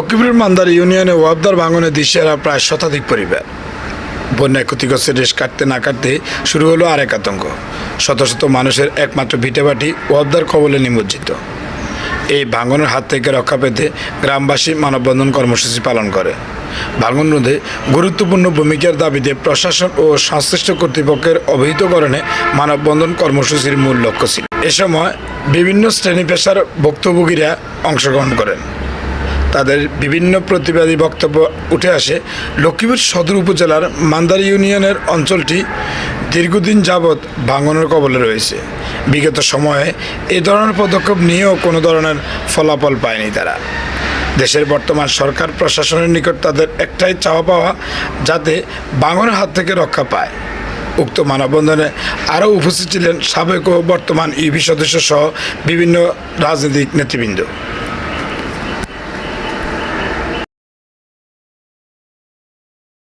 লক্ষ্মীপুরের মান্দার ইউনিয়নে ওয়াবদার ভাঙনে দিশেরা প্রায় শতাধিক পরিবার। বন্যায় ক্ষতিগ্রস্ত রেশ কাটতে না কাটতে শুরু হলো আরেক আতঙ্ক। শত শত মানুষের একমাত্র ভিটেবাটি ওয়াবদার কবলে নিমজ্জিত। এই ভাঙনের হাত থেকে রক্ষা পেতে গ্রামবাসী মানববন্ধন কর্মসূচি পালন করে। ভাঙন রোধে গুরুত্বপূর্ণ ভূমিকার দাবিতে প্রশাসন ও সংশ্লিষ্ট কর্তৃপক্ষের অবহিতকরণে মানববন্ধন কর্মসূচির মূল লক্ষ্য ছিল। এ সময় বিভিন্ন শ্রেণী পেশার ভুক্তভোগীরা অংশগ্রহণ করেন। তাদের বিভিন্ন প্রতিবাদী বক্তব্য উঠে আসে। লক্ষ্মীপুর সদর উপজেলার মান্দার ইউনিয়নের অঞ্চলটি দীর্ঘদিন যাবৎ ভাঙনের কবলে রয়েছে। বিগত সময়ে এ ধরনের পদক্ষেপ নিয়েও কোনো ধরনের ফলাফল পায়নি তারা। দেশের বর্তমান সরকার প্রশাসনের নিকট তাদের একটাই চাওয়া পাওয়া, যাতে ভাঙনের হাত থেকে রক্ষা পায়। উক্ত মানববন্ধনে আরও উপস্থিত ছিলেন সাবেক ও বর্তমান ইউপি সদস্য সহ বিভিন্ন রাজনৈতিক নেতৃবৃন্দ।